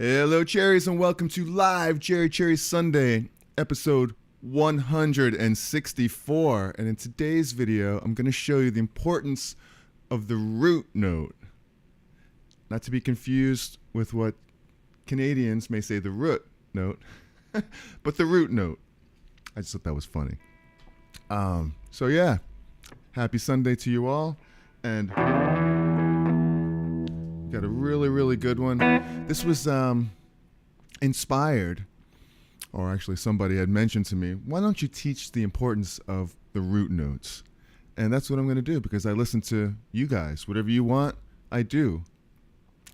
Hello, Cherries, and welcome to Live Cherries Sunday, episode 164. And in today's video, I'm going to show you the importance of the root note. Not to be confused with what Canadians may say the root note, but the root note. I just thought that was funny. So yeah, happy Sunday to you all. And got a really good one. This was inspired, or actually somebody had mentioned to me, why don't you teach the importance of the root notes? And that's what I'm going to do, because I listen to you guys. Whatever you want, I do.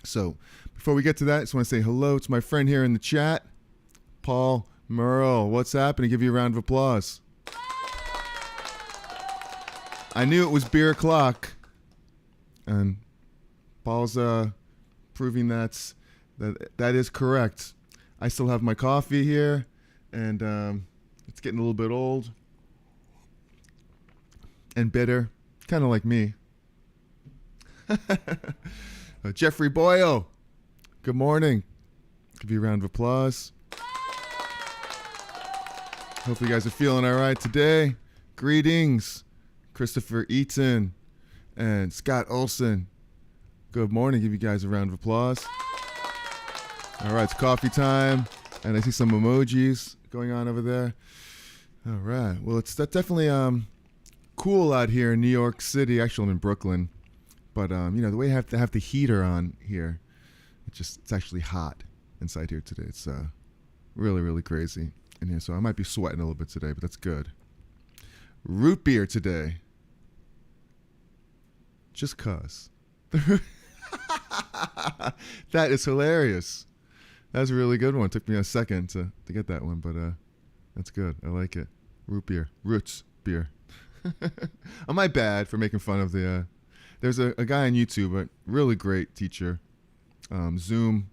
So before we get to that, I just want to say hello to my friend here in the chat, Paul Merle. What's happening? Give you a round of applause. I knew it was beer o'clock, and Paul's proving that is correct. I still have my coffee here, and it's getting a little bit old and bitter, kind of like me. Jeffrey Boyle, good morning. Give you a round of applause. Hope you guys are feeling all right today. Greetings, Christopher Eaton and Scott Olson. Good morning. Give you guys a round of applause. All right, it's coffee time, and I see some emojis going on over there. All right. Well, it's definitely cool out here in New York City. Actually, I'm in Brooklyn, but the way I have to have the heater on here, it's actually hot inside here today. It's really crazy in here, so I might be sweating a little bit today, but that's good. Root beer today, just 'cause. That is hilarious. That's a really good one. It took me a second to get that one, but that's good. I like it. Root beer. Roots beer. Am I bad for making fun of the... there's a guy on YouTube, a really great teacher. Zoom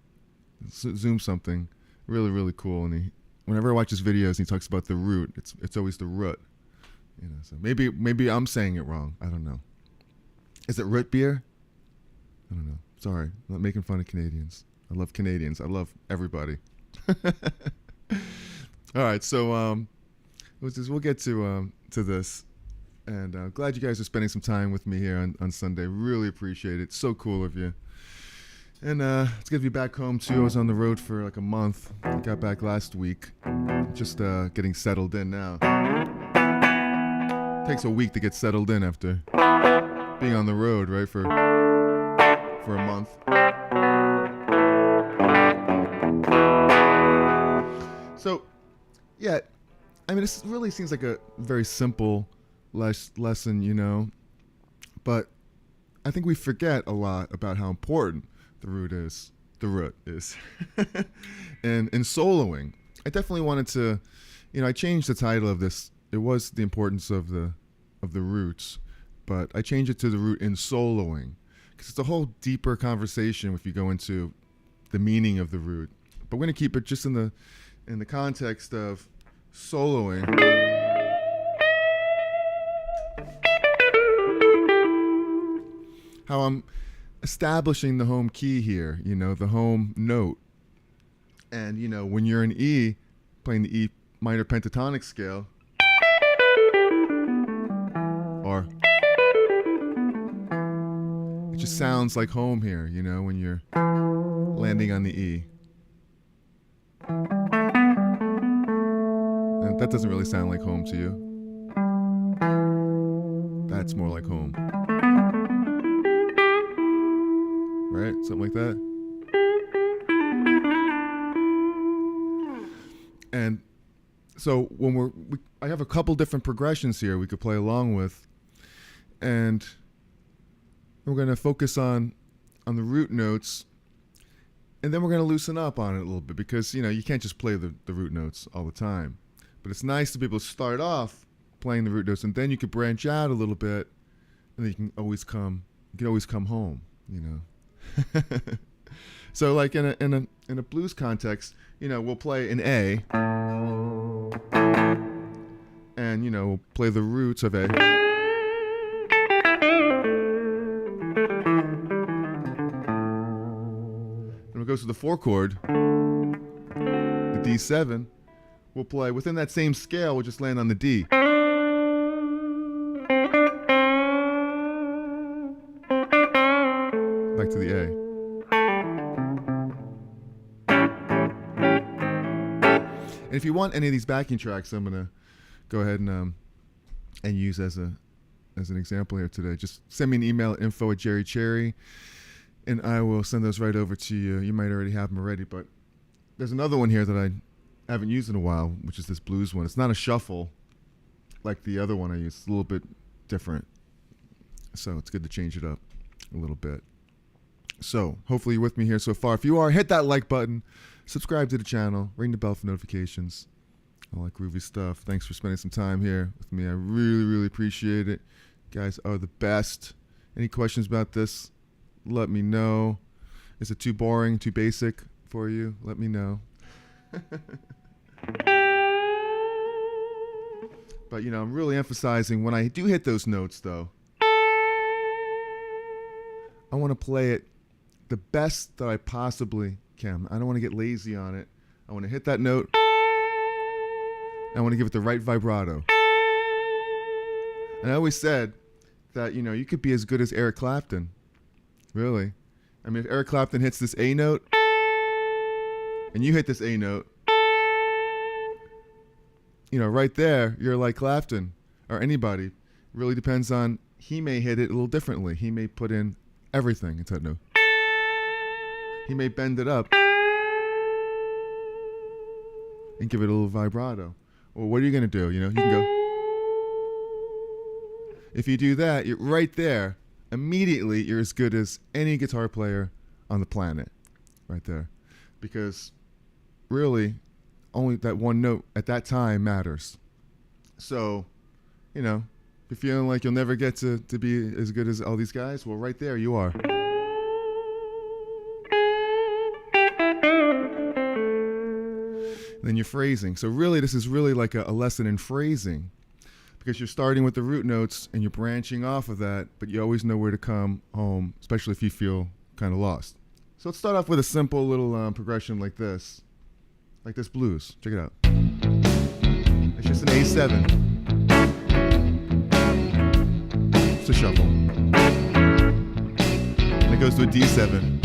something. Really cool. And whenever I watch his videos and he talks about the root, it's always the root. So maybe I'm saying it wrong. I don't know. Is it root beer? I don't know. Sorry, I'm not making fun of Canadians. I love Canadians. I love everybody. All right, so we'll get to this, and glad you guys are spending some time with me here on Sunday. Really appreciate it. So cool of you. And it's good to be back home too. I was on the road for like a month. I got back last week. Just getting settled in now. Takes a week to get settled in after being on the road, right, for a month. So, yeah, I mean, this really seems like a very simple lesson, but I think we forget a lot about how important the root is. And in soloing, I definitely wanted to, I changed the title of this. It was the importance of the roots, but I changed it to the root in soloing. It's a whole deeper conversation if you go into the meaning of the root. But we're going to keep it just in the context of soloing. How I'm establishing the home key here, the home note. And, when you're in E, playing the E minor pentatonic scale, or... it just sounds like home here, when you're landing on the E. And that doesn't really sound like home to you. That's more like home. Right? Something like that. And so when I have a couple different progressions here we could play along with. And we're going to focus on the root notes, and then we're going to loosen up on it a little bit, because, you can't just play the root notes all the time. But it's nice to be able to start off playing the root notes, and then you could branch out a little bit, and then you can always come home, So like in a blues context, we'll play an A, and, we'll play the roots of A. When it goes to the 4 chord, the D7, we'll play within that same scale, we'll just land on the D. Back to the A. And if you want any of these backing tracks, I'm gonna go ahead and use as an example here today. Just send me an email at info@jerrycherry, and I will send those right over to you. You might already have them already, but there's another one here that I haven't used in a while, which is this blues one. It's not a shuffle like the other one I used. It's a little bit different, so it's good to change it up a little bit. So hopefully you're with me here so far. If you are, hit that like button, subscribe to the channel, ring the bell for notifications, all that groovy stuff. Thanks for spending some time here with me. I really, really appreciate it. You guys are the best. Any questions about this, let me know. Is it too boring, too basic for you? Let me know. But, I'm really emphasizing when I do hit those notes, though, I want to play it the best that I possibly can. I don't want to get lazy on it. I want to hit that note. I want to give it the right vibrato. And I always said that, you could be as good as Eric Clapton. Really. I mean, if Eric Clapton hits this A note, and you hit this A note, right there, you're like Clapton or anybody. It really depends on, he may hit it a little differently. He may put in everything into that note. He may bend it up and give it a little vibrato. Well, what are you going to do? You can go. If you do that, you're right there. Immediately, you're as good as any guitar player on the planet. Right there. Because really, only that one note at that time matters. So, if you're feeling like you'll never get to be as good as all these guys, well, right there you are. Then you're phrasing. So really, this is really like a lesson in phrasing, because you're starting with the root notes and you're branching off of that, but you always know where to come home, especially if you feel kind of lost. So let's start off with a simple little progression like this blues. Check it out. It's just an A7. It's a shuffle. And it goes to a D7.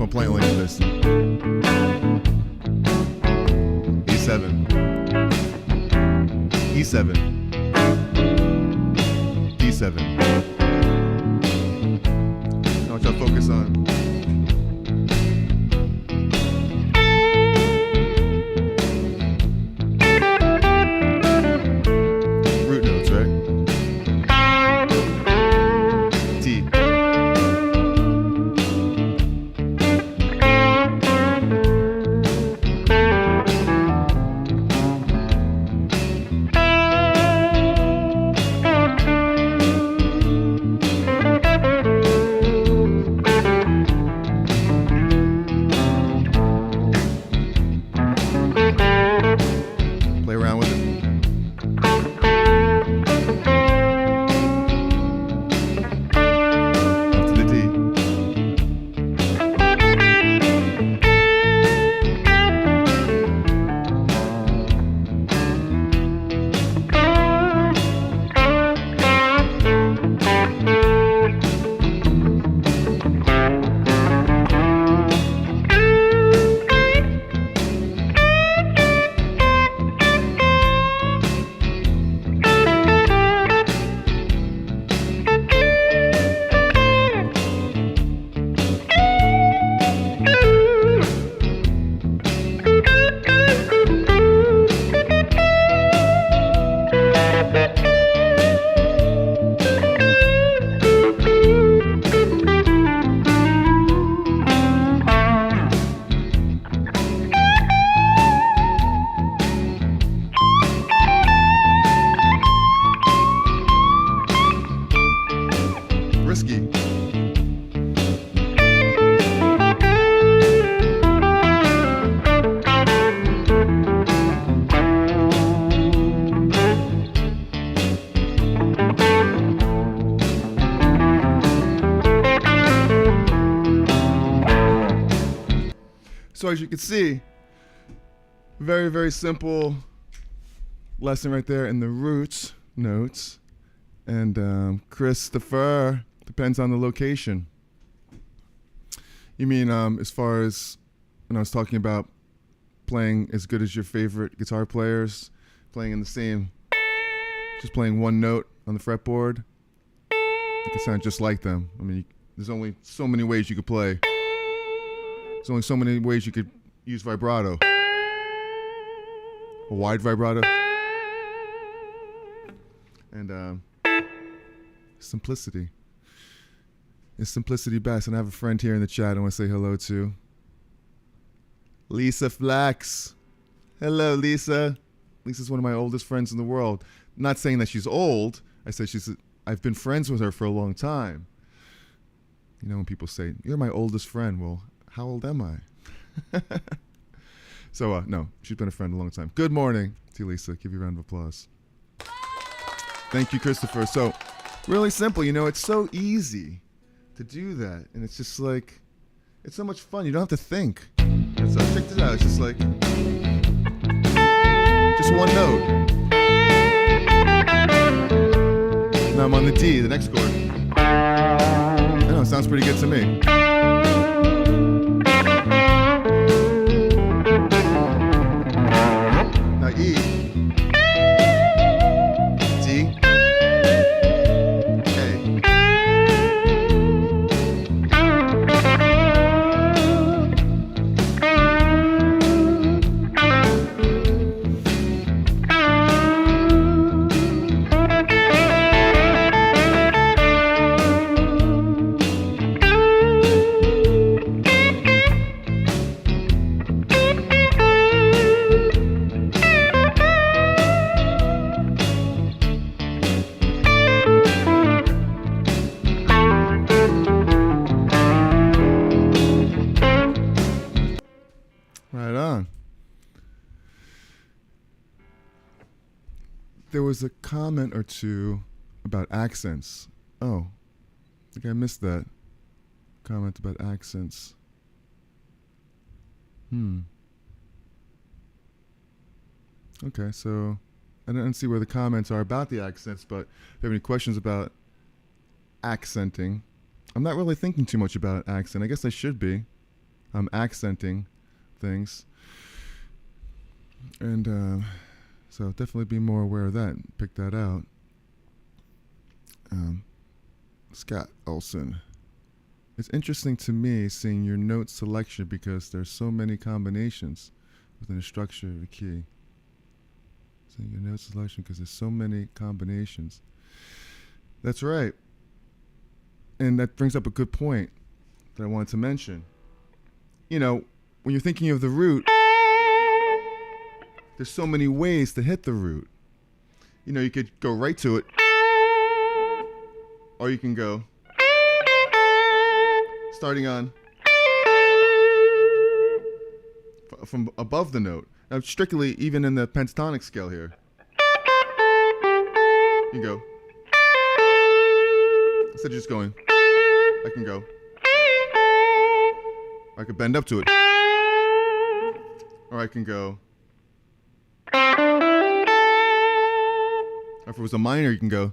I'm playing like this. E7, E7, D7. Now I want you to focus on root notes, right? T. So as you can see, very, very simple lesson right there in the roots notes. And Christopher, depends on the location. You mean as far as when I was talking about playing as good as your favorite guitar players, playing in the same, just playing one note on the fretboard, you can sound just like them. I mean, there's only so many ways you could play. There's only so many ways you could use vibrato. A wide vibrato. And simplicity. Is simplicity best? And I have a friend here in the chat I want to say hello to. Lisa Flax. Hello, Lisa. Lisa's one of my oldest friends in the world. Not saying that she's old. I said I've been friends with her for a long time. You know when people say, you're my oldest friend. Well, how old am I? So, no, she's been a friend a long time. Good morning to you, Lisa. Give you a round of applause. Thank you, Christopher. So, really simple. You know, it's so easy to do that. And it's just like, it's so much fun. You don't have to think. And so, check this out. It's just like, just one note. Now I'm on the D, the next chord. I know, it sounds pretty good to me. Now E, D, A. Right on. There was a comment or two about accents. Oh, I think I missed that comment about accents. Okay, so I didn't see where the comments are about the accents, but if you have any questions about accenting, I'm not really thinking too much about accent. I guess I should be. I'm accenting things. And so definitely be more aware of that. Pick that out. Scott Olson. It's interesting to me seeing your note selection because there's so many combinations within the structure of a key. Seeing your note selection because there's so many combinations. That's right. And that brings up a good point that I wanted to mention. You know, when you're thinking of the root, there's so many ways to hit the root. You know, you could go right to it, or you can go starting on from above the note. Now, strictly, even in the pentatonic scale here, you go. Instead of just going, I can go. I could bend up to it. Or I can go. Or if it was a minor, you can go.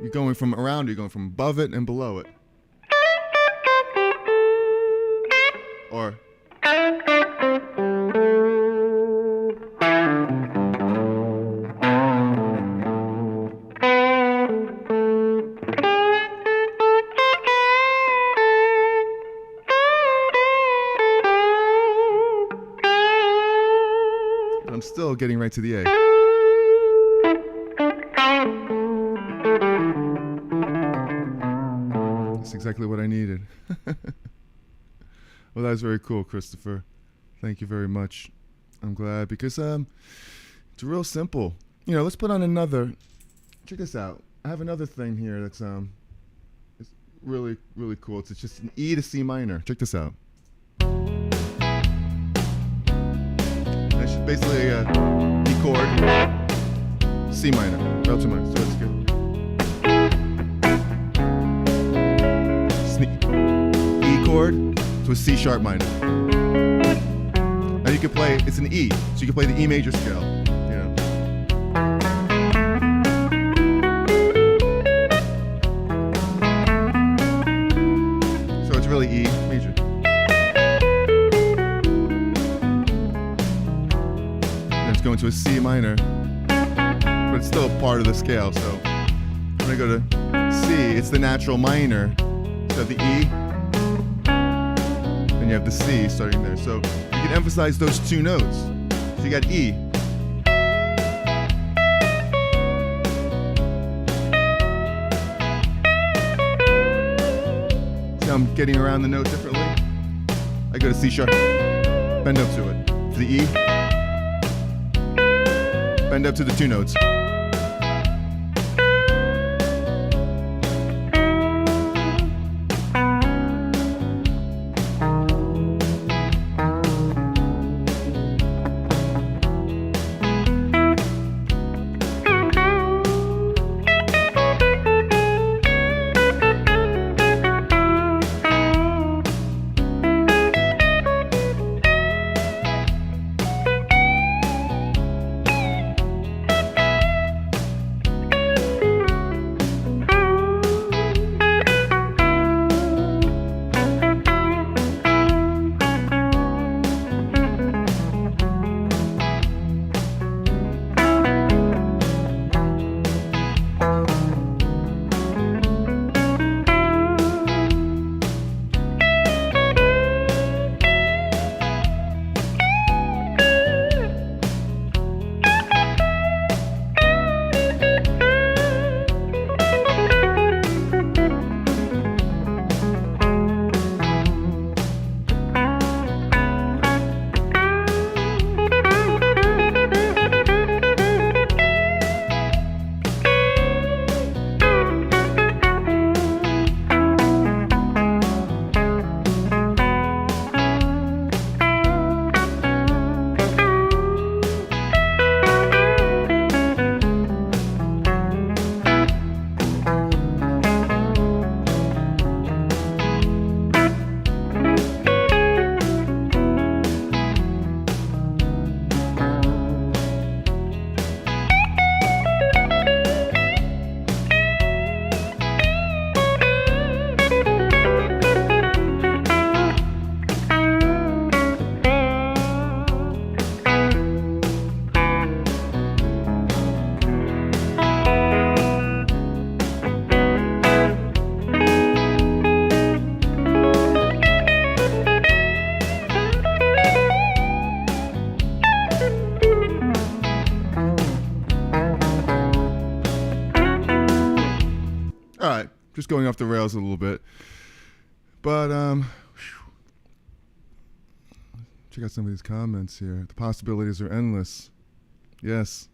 You're going from around, you're going from above it and below it. Or I'm still getting right to the A. That's exactly what I needed. Well, that was very cool, Christopher. Thank you very much. I'm glad because it's real simple. You know, let's put on another. Check this out. I have another thing here that's it's really, really cool. It's just an E to C minor. Check this out. It's basically a E chord, C minor, L2 minor. So let's go. to a C sharp minor. Now you can play, it's an E, so you can play the E major scale. You know. So it's really E major. Then it's going to a C minor, but it's still a part of the scale. So when I go to C, it's the natural minor. So the E, then you have the C starting there. So you can emphasize those two notes. So you got E. See how I'm getting around the note differently? I go to C sharp, bend up to it. To the E, bend up to the two notes. All right, just going off the rails a little bit. But check out some of these comments here. The possibilities are endless. Yes,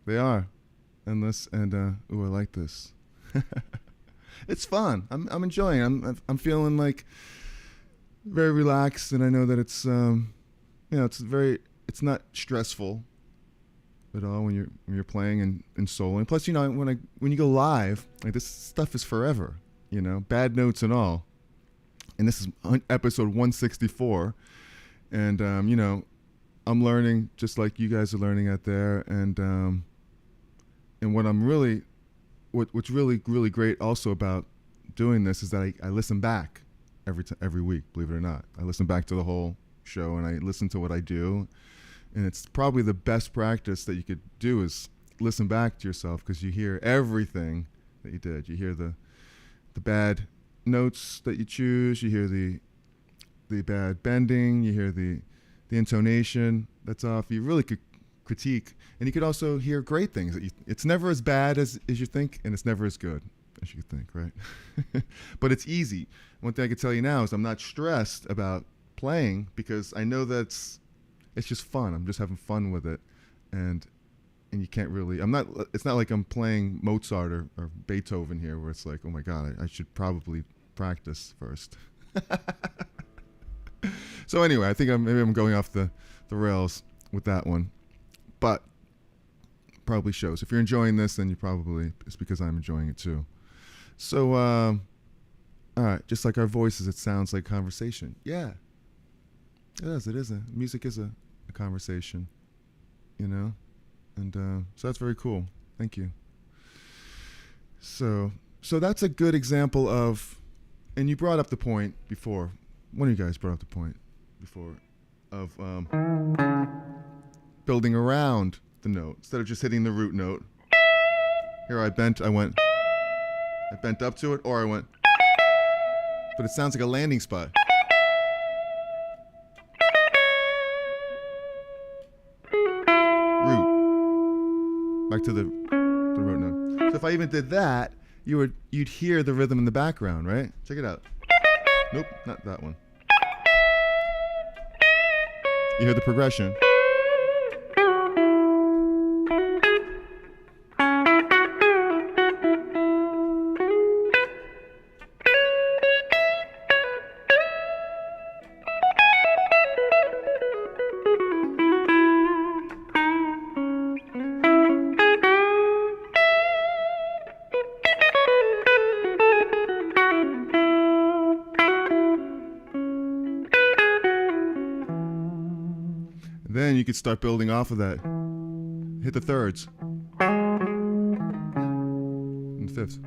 they are endless. And ooh, I like this. It's fun. I'm enjoying it. I'm feeling like very relaxed, and I know that it's it's not stressful at all when you're playing and soloing. Plus, when you go live, like, this stuff is forever, bad notes and all. And this is episode 164, and I'm learning just like you guys are learning out there, and what's really really great also about doing this is that I listen back every week. Believe it or not, I listen back to the whole show, and I listen to what I do. And it's probably the best practice that you could do is listen back to yourself, because you hear everything that you did. You hear the bad notes that you choose. You hear the bad bending. You hear the intonation that's off. You really could critique, and you could also hear great things. It's never as bad as you think, and it's never as good as you think, right? But it's easy. One thing I can tell you now is I'm not stressed about playing, because I know it's just fun. I'm just having fun with it, and you can't really. It's not like I'm playing Mozart or Beethoven here, where it's like, oh my God, I should probably practice first. So anyway, I think maybe I'm going off the rails with that one, but probably shows. If you're enjoying this, then it's because I'm enjoying it too. So All right, just like our voices, it sounds like conversation. Yeah, it is. It is. Music is a conversation, you know? And so that's very cool. Thank you. So that's a good example of, and you brought up the point before. One of you guys brought up the point before of building around the note instead of just hitting the root note. Here I bent up to it, or I went, but it sounds like a landing spot. Root. Back to the root note. So if I even did that, you'd hear the rhythm in the background, right? Check it out. Nope, not that one. You hear the progression. Then you could start building off of that. Hit the thirds. And the fifths.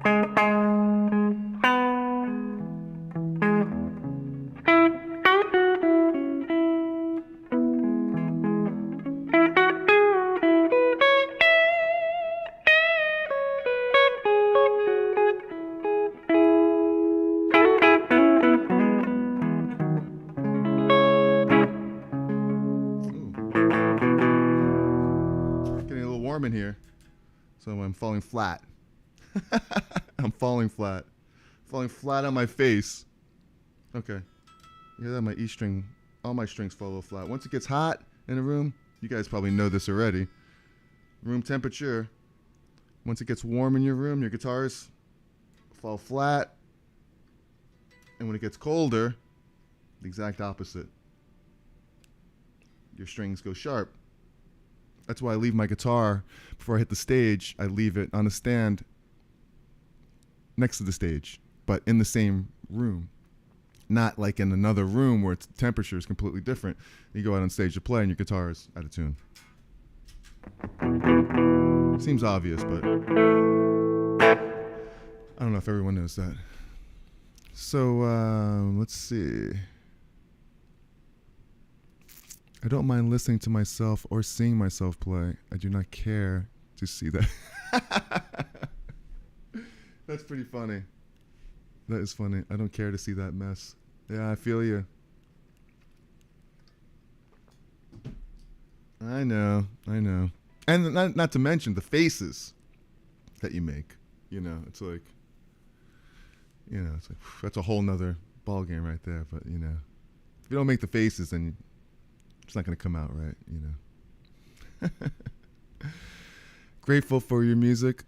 In here, so I'm falling flat. I'm falling flat on my face. Okay, you hear that? My E string, all my strings fall a little flat. Once it gets hot in a room, you guys probably know this already. Room temperature. Once it gets warm in your room, your guitars fall flat, and when it gets colder, the exact opposite. Your strings go sharp. That's why I leave my guitar before I hit the stage. I leave it on a stand next to the stage, but in the same room. Not like in another room where its temperature is completely different. You go out on stage to play and your guitar is out of tune. Seems obvious, but I don't know if everyone knows that. So let's see. I don't mind listening to myself or seeing myself play. I do not care to see that. That's pretty funny. That is funny. I don't care to see that mess. Yeah, I feel you. I know. And not to mention the faces that you make. It's like, that's a whole nother ball game right there. But, if you don't make the faces, then it's not going to come out right, Grateful for your music,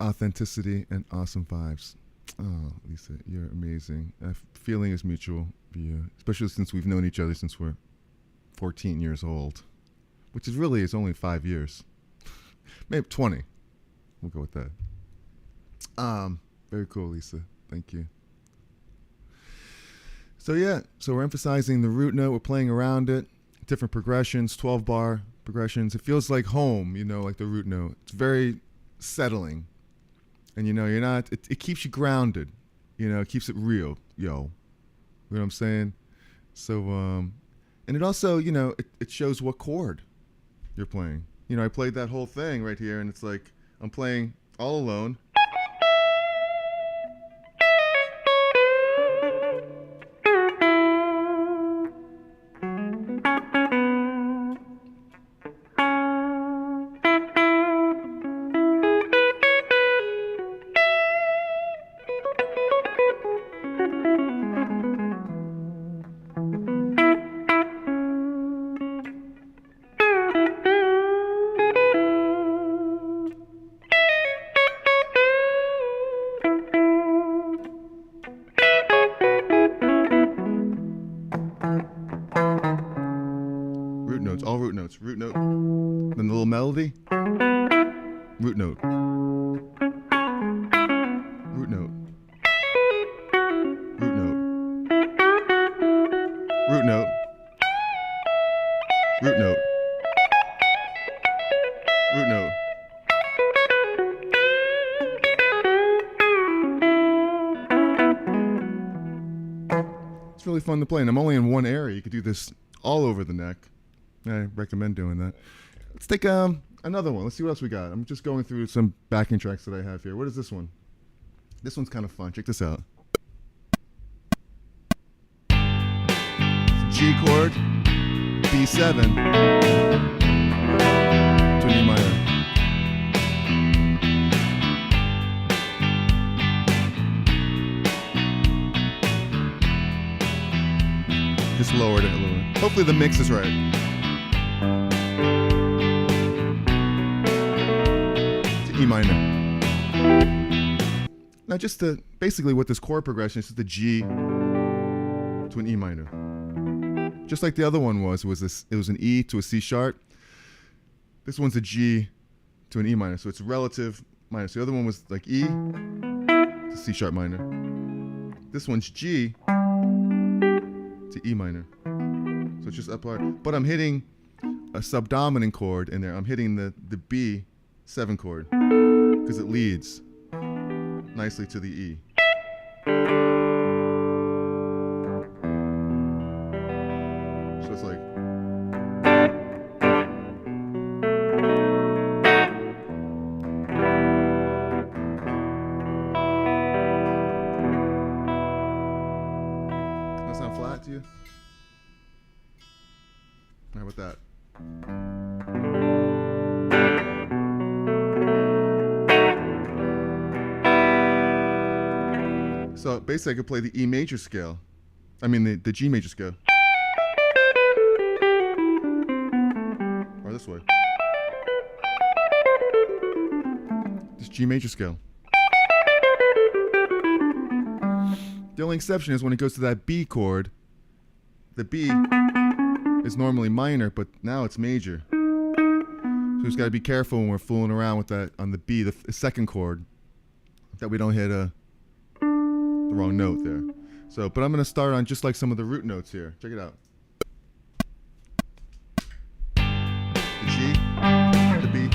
authenticity, and awesome vibes. Oh, Lisa, you're amazing. Feeling is mutual for you, especially since we've known each other since we're 14 years old, which is only 5 years. Maybe 20. We'll go with that. Very cool, Lisa. Thank you. So we're emphasizing the root note. We're playing around it. Different progressions, 12-bar progressions. It feels like home, like the root note. It's very settling. And, you're not, it keeps you grounded. It keeps it real, yo. You know what I'm saying? So, and it also, it shows what chord you're playing. I played that whole thing right here, and it's like I'm playing all alone. All root notes. Root note. Then the little melody. Root note. Root note. It's really fun to play, and I'm only in one area. You could do this all over the neck. I recommend doing that. Let's take another one. Let's see what else we got. I'm just going through some backing tracks that I have here. What is this one? This one's kind of fun. Check this out. It's a G chord, B7, to an E minor. Just lowered it a little bit. Hopefully the mix is right. To E minor. Now just to, basically what this chord progression is just the G to an E minor. Just like the other one was it was an E to a C sharp. This one's a G to an E minor, so it's relative minor. So the other one was like E to C sharp minor. This one's G to E minor. So it's just up hard. But I'm hitting a subdominant chord in there. I'm hitting the B7 chord because it leads nicely to the E. So it's like does that sound flat to you? How about that? So basically I could play the E major scale. I mean the G major scale. Or this way. This G major scale. The only exception is when it goes to that B chord. The B is normally minor, but now it's major. So we just got to be careful when we're fooling around with that on the B, the second chord, that we don't hit the wrong note there. So, but I'm going to start on just like some of the root notes here. Check it out. The G, the B.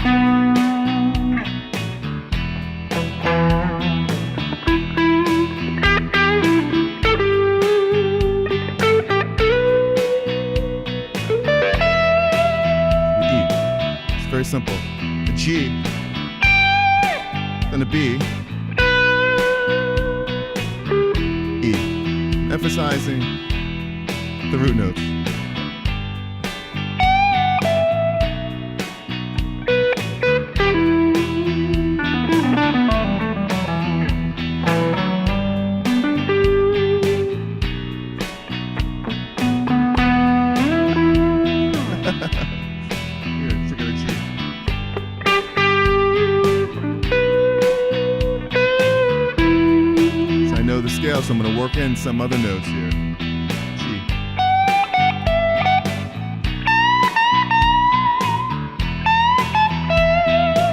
Very simple. The G, then the B, E. Emphasizing the root notes. So I'm going to work in some other notes here. G.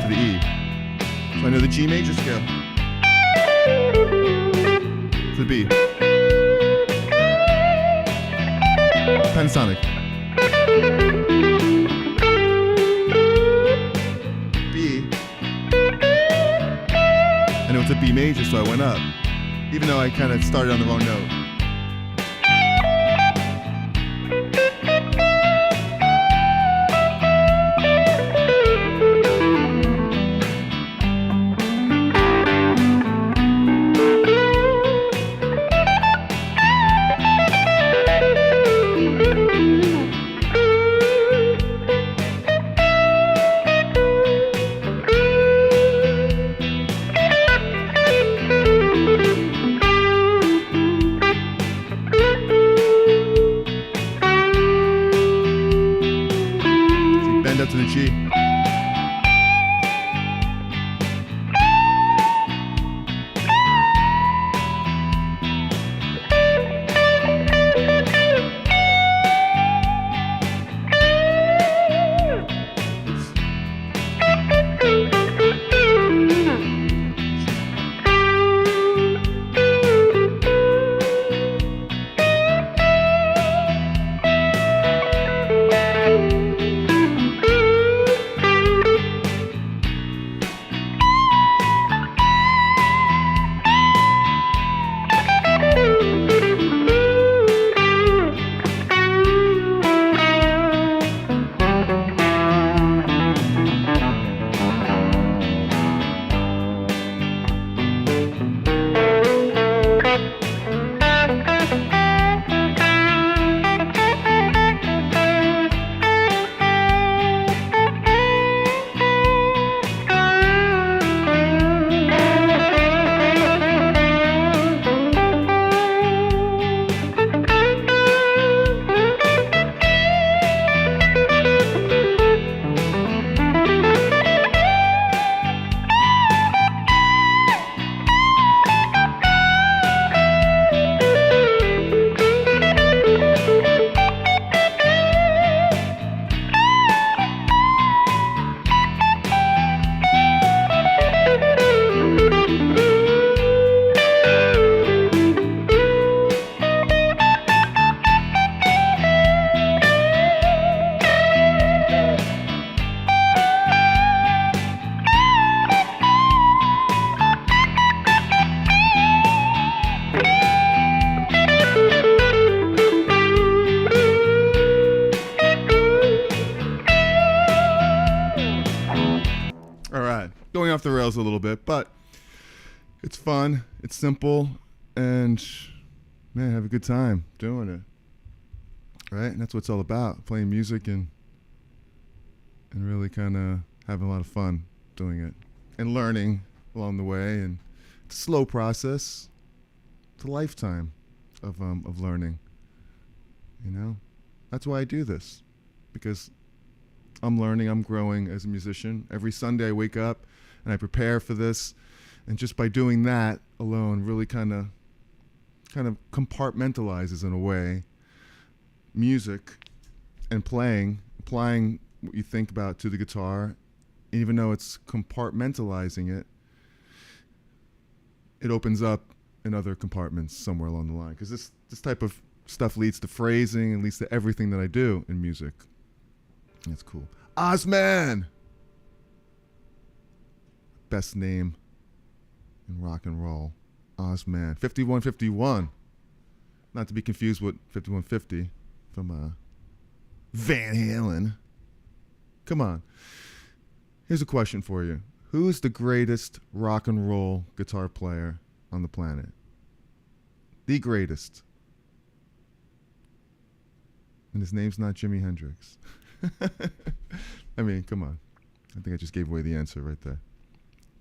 To the E. So I know the G major scale. To the B. Pentatonic. B. And it was a B major, so I went up. Even though I kind of started on the wrong note. details a little bit, but it's fun, it's simple, and man, have a good time doing it. Right? And that's what it's all about, playing music and really kind of having a lot of fun doing it and learning along the way. And it's a slow process. It's a lifetime of learning. You know, that's why I do this, because I'm learning, I'm growing as a musician. Every Sunday I wake up and I prepare for this, and just by doing that alone, really kind of compartmentalizes in a way music and applying what you think about to the guitar. And even though it's compartmentalizing it, it opens up in other compartments somewhere along the line. Because this type of stuff leads to phrasing and leads to everything that I do in music. That's cool. Ozman! Best name in rock and roll. Ozman. 5151. Not to be confused with 5150 from Van Halen. Come on. Here's a question for you. Who is the greatest rock and roll guitar player on the planet? The greatest. And his name's not Jimi Hendrix. I mean, come on. I think I just gave away the answer right there.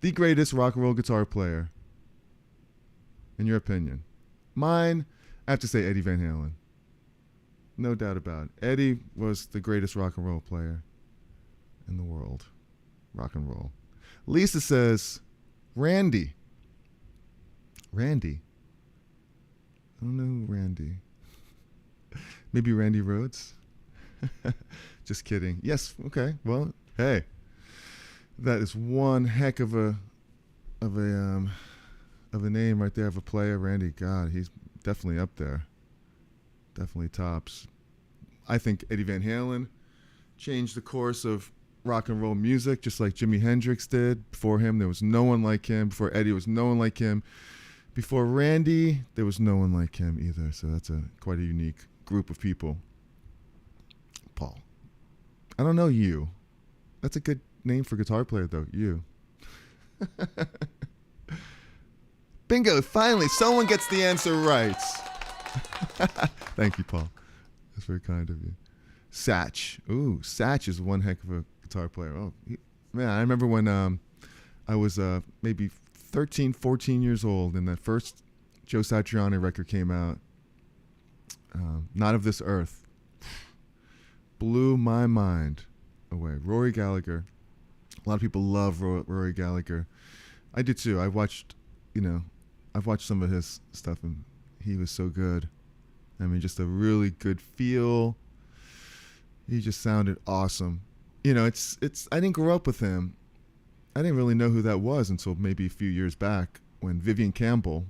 The greatest rock and roll guitar player, in your opinion. Mine, I have to say Eddie Van Halen. No doubt about it. Eddie was the greatest rock and roll player in the world. Rock and roll. Lisa says, Randy. Randy. I don't know who Randy. Maybe Randy Rhoads? Just kidding. Yes, okay. Well, hey. That is one heck of a name right there, of a player. Randy, God, he's definitely up there. Definitely tops. I think Eddie Van Halen changed the course of rock and roll music, just like Jimi Hendrix did. Before him, there was no one like him. Before Eddie, was no one like him. Before Randy, there was no one like him either. So that's quite a unique group of people. Paul. I don't know you. That's a good name for guitar player, though. You. Bingo! Finally, someone gets the answer right. Thank you, Paul. That's very kind of you. Satch. Ooh, Satch is one heck of a guitar player. Oh, man, I remember when I was maybe 13, 14 years old, and that first Joe Satriani record came out. Not of This Earth. Blew my mind away. Rory Gallagher. A lot of people love Rory Gallagher. I did too. I've watched some of his stuff, and he was so good. I mean, just a really good feel. He just sounded awesome. You know, it's. I didn't grow up with him. I didn't really know who that was until maybe a few years back when Vivian Campbell,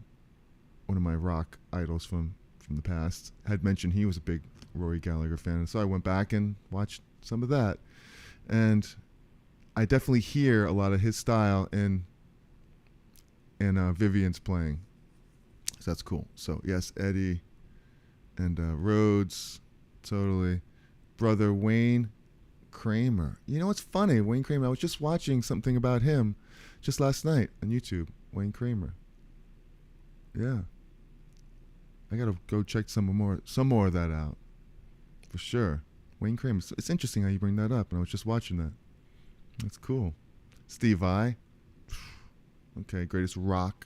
one of my rock idols from the past, had mentioned he was a big Rory Gallagher fan. So I went back and watched some of that. And I definitely hear a lot of his style in Vivian's playing. So that's cool. So yes, Eddie and Rhodes, totally. Brother Wayne Kramer. You know what's funny? Wayne Kramer, I was just watching something about him just last night on YouTube. Wayne Kramer. Yeah. I gotta go check some more of that out. For sure. Wayne Kramer. It's interesting how you bring that up, and I was just watching that. That's cool. Steve Vai. Okay, greatest rock.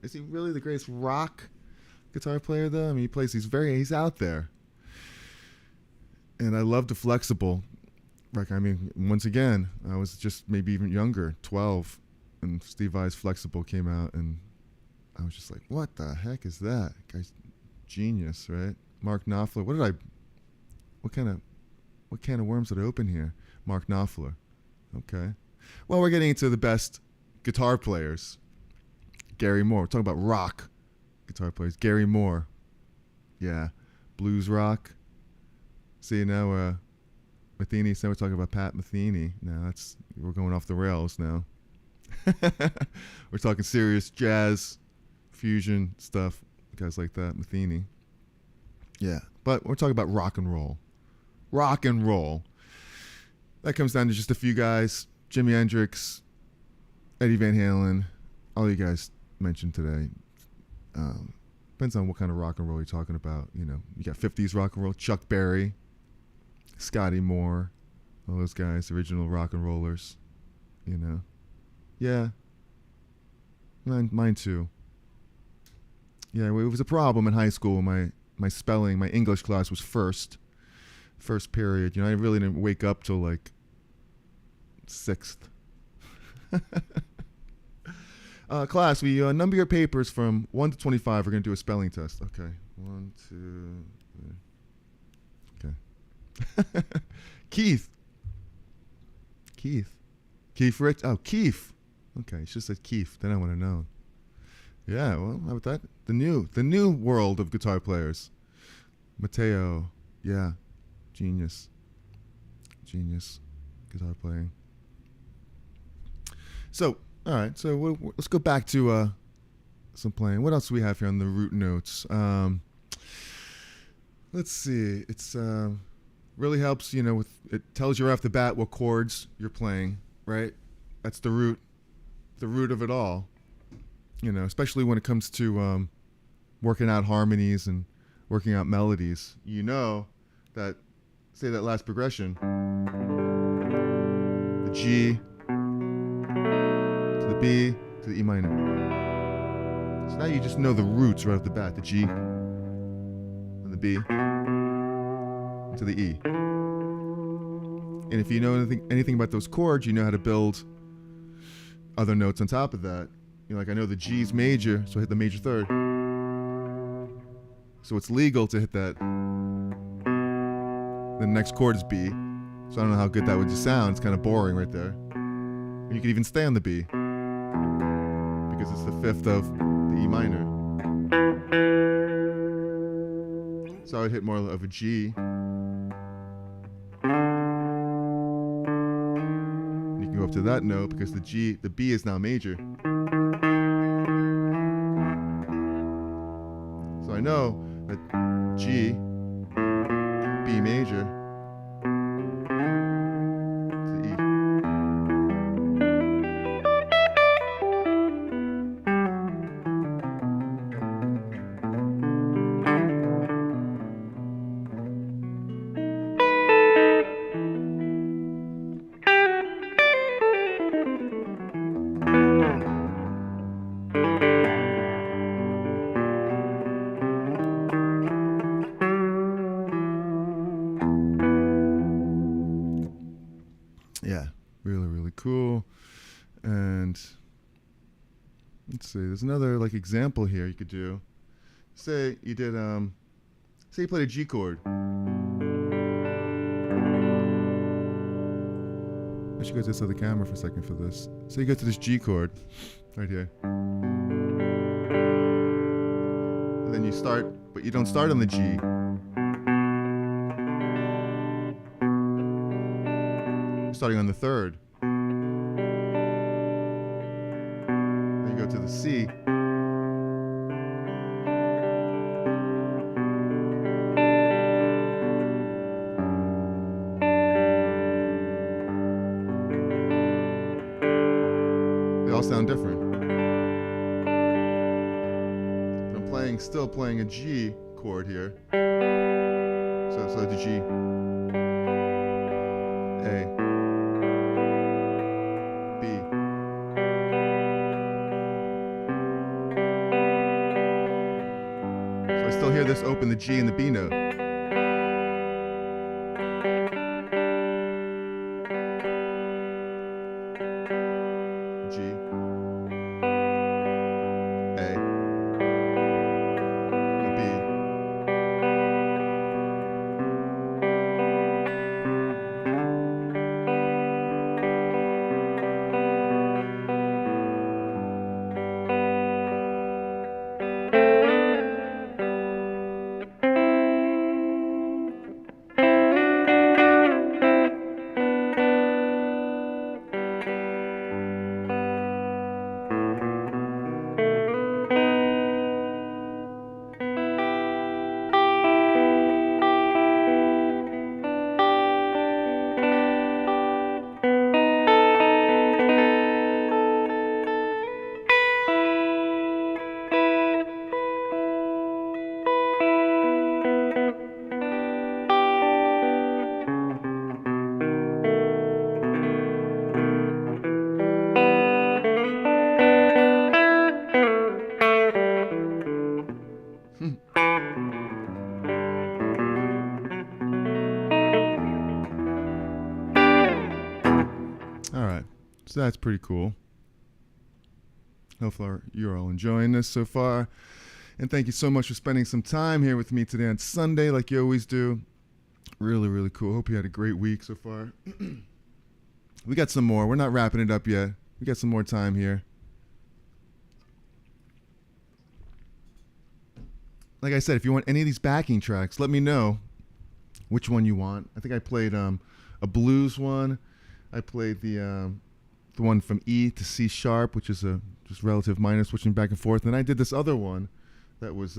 Is he really the greatest rock guitar player, though? I mean, he's out there. And I love the flexible. Like, I mean, once again, I was just maybe even younger, 12, and Steve Vai's Flexible came out, and I was just like, what the heck is that? Guy's genius, right? Mark Knopfler. What kind of worms did I open here? Mark Knopfler. Okay. Well, we're getting into the best guitar players. Gary Moore. We're talking about rock guitar players. Gary Moore. Yeah. Blues rock. See, now Metheny said we're talking about Pat Metheny. Now we're going off the rails now. We're talking serious jazz, fusion stuff, guys like that. Metheny. Yeah. But we're talking about rock and roll. Rock and roll. That comes down to just a few guys. Jimi Hendrix, Eddie Van Halen, all you guys mentioned today. Depends on what kind of rock and roll you're talking about. You know, you got 50s rock and roll, Chuck Berry, Scotty Moore, all those guys, original rock and rollers. You know, yeah, mine too. Yeah, it was a problem in high school. My spelling, my English class was first period. You know, I really didn't wake up till like sixth. Class, we number your papers from 1 to 25. We're going to do a spelling test. Okay. 1, 2, 3. Okay. Keith. Rich. Oh, Keith. Okay, you should have said Keith. Then I would have known. Yeah, well, how about that? The new world of guitar players. Mateo. Yeah. Genius. Guitar playing. So, all right. So let's go back to some playing. What else do we have here on the root notes? Let's see. It's really helps. You know, it tells you right off the bat what chords you're playing. Right. That's the root of it all. You know, especially when it comes to working out harmonies and working out melodies. You know that, say that last progression, the G to the B to the E minor. So now you just know the roots right off the bat, the G and the B to the E. And if you know anything about those chords, you know how to build other notes on top of that. You know, like I know the G's major, so I hit the major third. So it's legal to hit that. The next chord is B. So I don't know how good that would just sound. It's kind of boring right there. And you could even stay on the B because it's the fifth of the E minor. So I would hit more of a G. And you can go up to that note because the B is now major. So I know that G, B major, to E. Yeah, really cool. And let's see, there's another like example here you could do. Say you did say you played a G chord. I should go to this other camera for a second for this. So you go to this G chord right here. And then you start, but you don't start on the G. Starting on the third. Then you go to the C. They all sound different. I'm still playing a G chord here. So the G, A, still hear this open the G and the B note. G, A, and B. So that's pretty cool. Hopefully you're all enjoying this so far. And thank you so much for spending some time here with me today on Sunday like you always do. Really, really cool. Hope you had a great week so far. We got some more. We're not wrapping it up yet. We got some more time here. Like I said, if you want any of these backing tracks, let me know which one you want. I think I played a blues one. I played the one from E to C sharp, which is a just relative minor, switching back and forth. And I did this other one that was,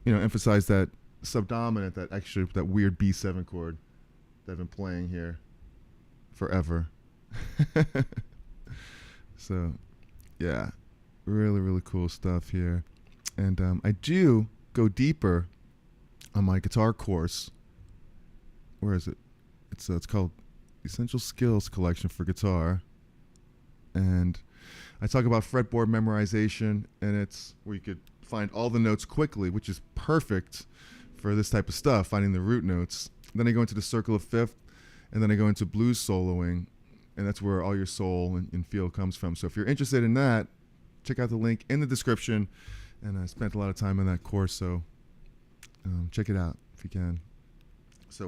emphasized that subdominant, that weird B7 chord that I've been playing here forever. So, yeah, really, really cool stuff here. And I do go deeper on my guitar course. Where is it? It's called Essential Skills Collection for Guitar. And I talk about fretboard memorization, and it's where you could find all the notes quickly, which is perfect for this type of stuff, finding the root notes. Then I go into the circle of fifth, and then I go into blues soloing, and that's where all your soul and feel comes from. So if you're interested in that, check out the link in the description. And I spent a lot of time in that course, so check it out if you can. So,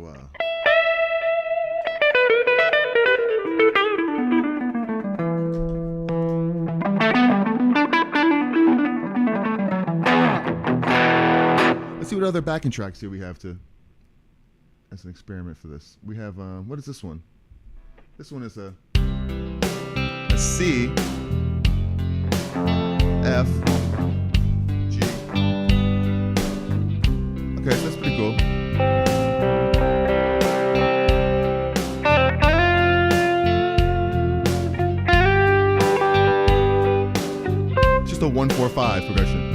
let's see what other backing tracks here we have as an experiment for this. We have, what is this one? This one is a C, F, G. Okay, so that's pretty cool. It's just a 1-4-5 progression.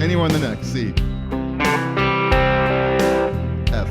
Anywhere on the neck, C, F.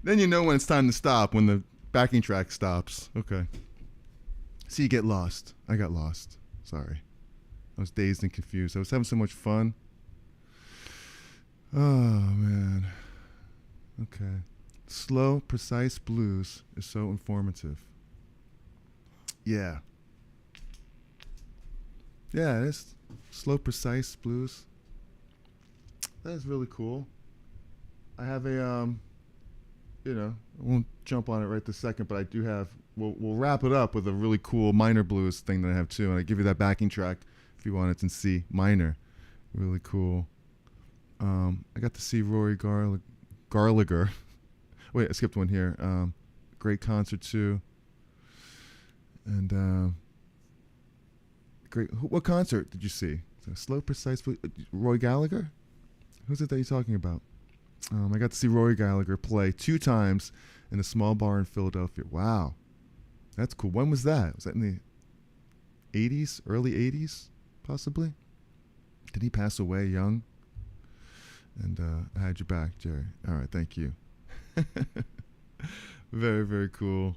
Then you know when it's time to stop, when the backing track stops. Okay. So you get lost. I got lost. Sorry. I was dazed and confused. I was having so much fun. Oh, man. Okay. Slow, precise blues is so informative. Yeah. Yeah, it is. Slow, precise blues. That is really cool. I have a, I won't jump on it right this second, but I do have, we'll wrap it up with a really cool minor blues thing that I have too. And I give you that backing track if you want it in C minor. Really cool. I got to see Rory Gallagher. Wait, I skipped one here. Great concert too. And great. What concert did you see? Slow, precise. Roy Gallagher? Who's it that you're talking about? I got to see Rory Gallagher play 2 times in a small bar in Philadelphia. Wow, that's cool. When was that? Was that in the 80s, early 80s, possibly? Did he pass away young? And I had your back, Jerry. All right, thank you. Very, very cool.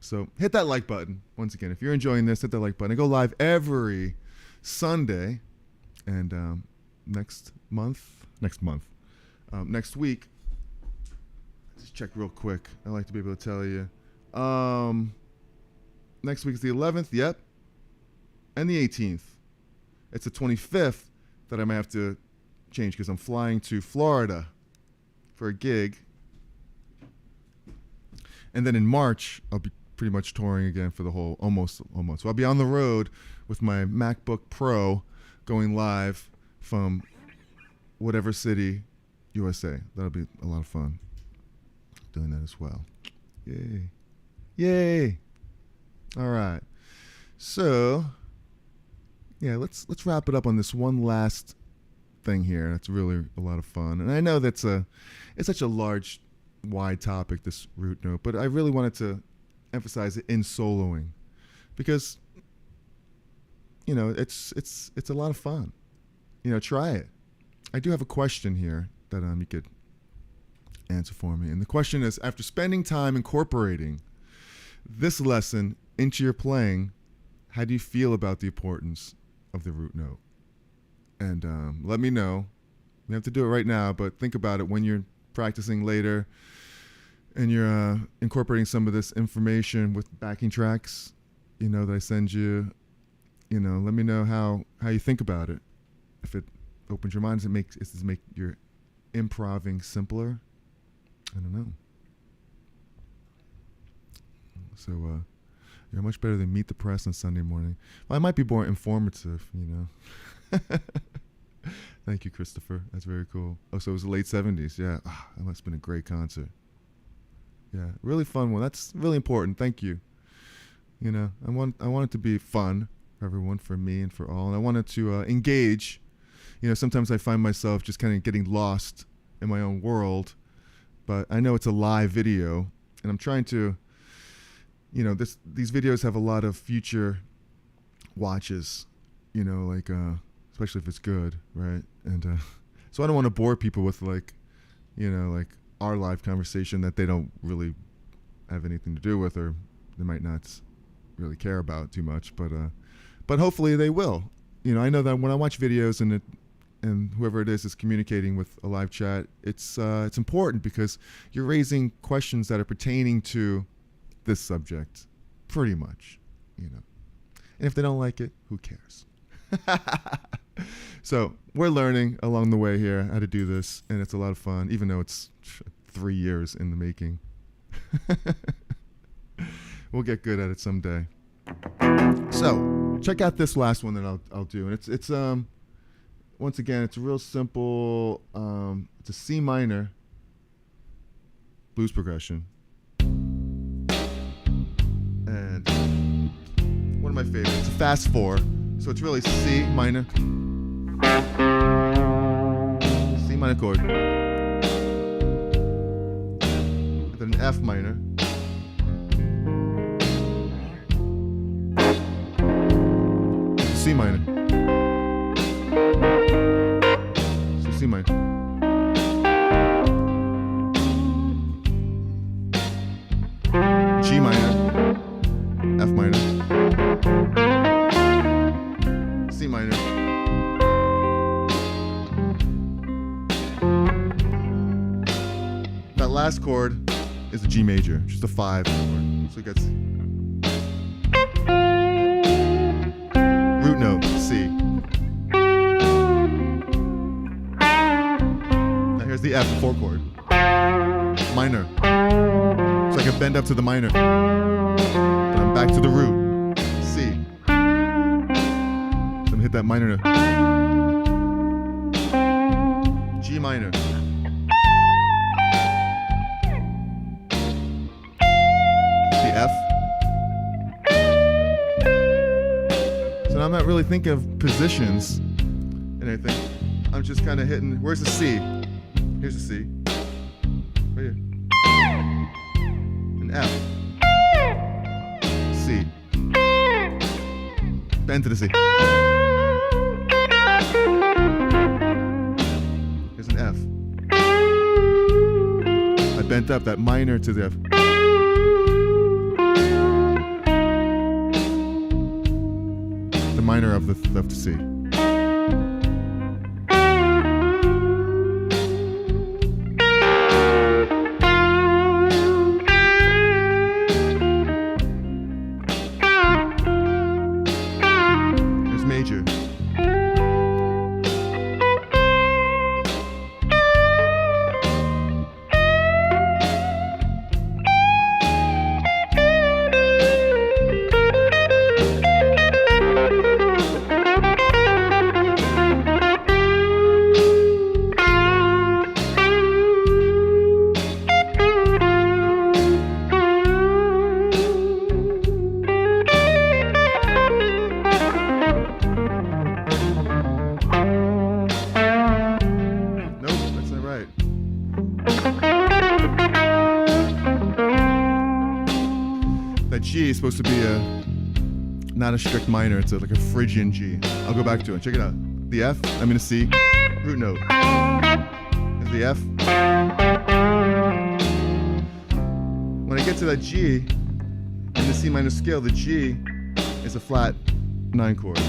So hit that like button. Once again, if you're enjoying this, hit that like button. I go live every Sunday. And next week, just check real quick. I like to be able to tell you. Next week is the 11th, yep. And the 18th. It's the 25th that I might have to change because I'm flying to Florida for a gig. And then in March, I'll be pretty much touring again for the whole almost. So I'll be on the road with my MacBook Pro going live from whatever city, USA. That'll be a lot of fun doing that as well. Yay. Yay. All right. So, yeah, let's wrap it up on this one last thing here. That's really a lot of fun. And I know it's such a large, wide topic, this root note, but I really wanted to emphasize it in soloing because it's a lot of fun. Try it. I do have a question here that you could answer for me. And the question is, after spending time incorporating this lesson into your playing, how do you feel about the importance of the root note? And let me know. You have to do it right now, but think about it when you're practicing later and you're incorporating some of this information with backing tracks, that I send you. Let me know how you think about it. If it opens your mind, does it make your improving simpler? I don't know. So you're much better than Meet the Press on Sunday morning. Well, I might be more informative, Thank you, Christopher. That's very cool. Oh, so it was the late 70s. Yeah. That must have been a great concert. Yeah, really fun one. That's really important. Thank you. I want it to be fun for everyone, for me and for all. And I wanted to engage. Sometimes I find myself just kind of getting lost in my own world, but I know it's a live video and I'm trying to, these videos have a lot of future watches, especially if it's good, right? And so I don't want to bore people with like our live conversation that they don't really have anything to do with, or they might not really care about too much, but hopefully they will. I know that when I watch videos and whoever it is communicating with a live chat, it's important because you're raising questions that are pertaining to this subject, pretty much, And if they don't like it, who cares? So we're learning along the way here how to do this, and it's a lot of fun, even though it's 3 years in the making. We'll get good at it someday. So check out this last one that I'll do, and it's once again, it's a real simple. It's a C minor blues progression, and one of my favorites. It's a fast 4, so it's really C minor, C minor chord, then an F minor, C minor, so C minor, G minor, F minor, C minor, that last chord is a G major, just a 5 chord. So it gets root note, C. Now here's the F4 chord, minor. So I can bend up to the minor. And I'm back to the root, C. So I'm gonna hit that minor note. G minor. The F. So now I'm not really thinking of positions and anything. I'm just kind of hitting, where's the C? Here's the C. Right here. An F. C. Bend to the C. Here's an F. I bent up that minor to the F. The minor of the C. There's major. That G is supposed to be not a strict minor, it's like a Phrygian G. I'll go back to it, check it out. The F, I'm in a C, root note. There's the F. When I get to that G, in the C minor scale, the G is a flat 9 chord.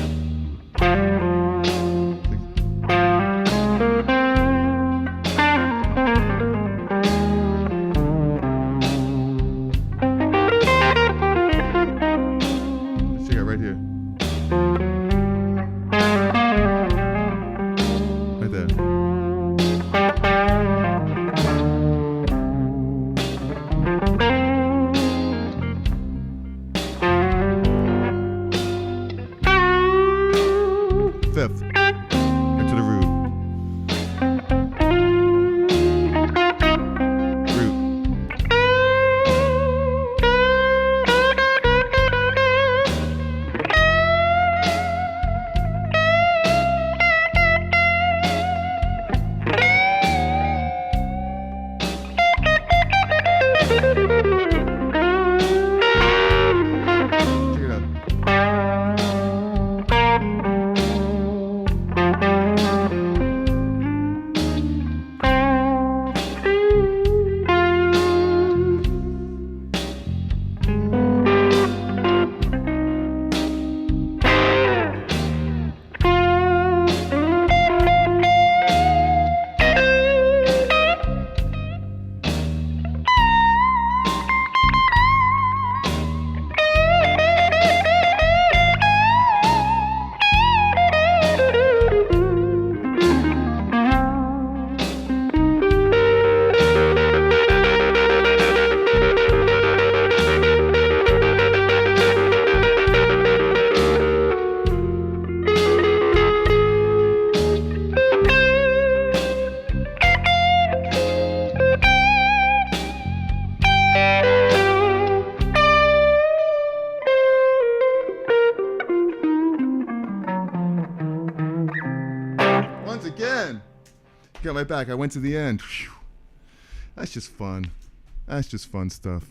Right here. Right there. Fifth. Into the root. Again, got my back. I went to the end. Whew. That's just fun. That's just fun stuff.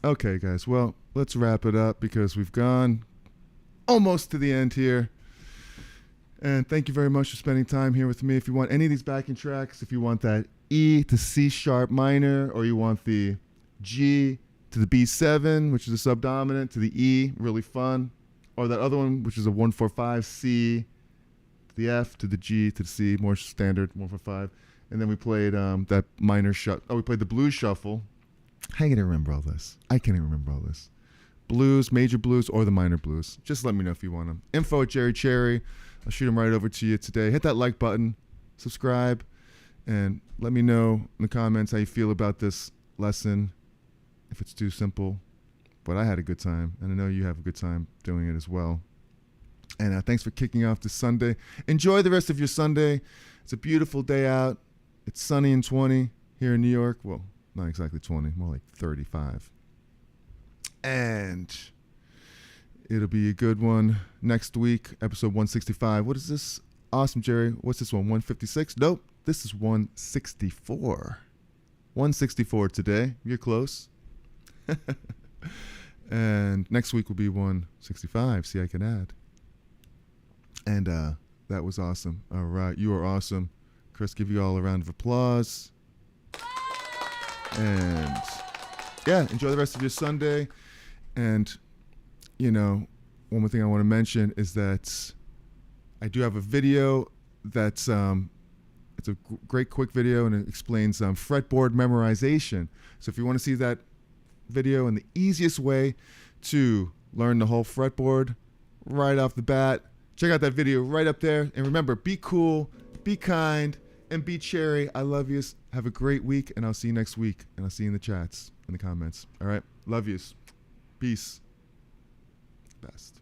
Okay, guys. Well, let's wrap it up because we've gone almost to the end here. And thank you very much for spending time here with me. If you want any of these backing tracks, if you want that E to C sharp minor, or you want the G to the B7, which is a subdominant, to the E, really fun. Or that other one, which is a 1-4-5, C, to the F, to the G, to the C, more standard, 1-4-5. And then we played that minor we played the blues shuffle. I can't even remember all this. Blues, major blues, or the minor blues. Just let me know if you want them. Info at Jerry Cherry. I'll shoot them right over to you today. Hit that like button, subscribe, and let me know in the comments how you feel about this lesson, if it's too simple. But I had a good time, and I know you have a good time doing it as well. And thanks for kicking off this Sunday. Enjoy the rest of your Sunday. It's a beautiful day out. It's sunny and 20 here in New York. Well, not exactly 20, more like 35. And it'll be a good one next week, episode 165. What is this? Awesome, Jerry. What's this one, 156? Nope, this is 164. 164 today. You're close. And next week will be 165. See, I can add. And that was awesome. All right, you are awesome. Chris, give you all a round of applause. And yeah, enjoy the rest of your Sunday. And, you know, one more thing I want to mention is that I do have a video that's it's a great quick video, and it explains fretboard memorization. So if you want to see that video and the easiest way to learn the whole fretboard right off the bat, check out that video right up there. And remember, be cool, be kind, and be cherry. I love yous. Have a great week, and I'll see you next week. And I'll see you in the chats, in the comments. All right? Love yous. Peace. Best.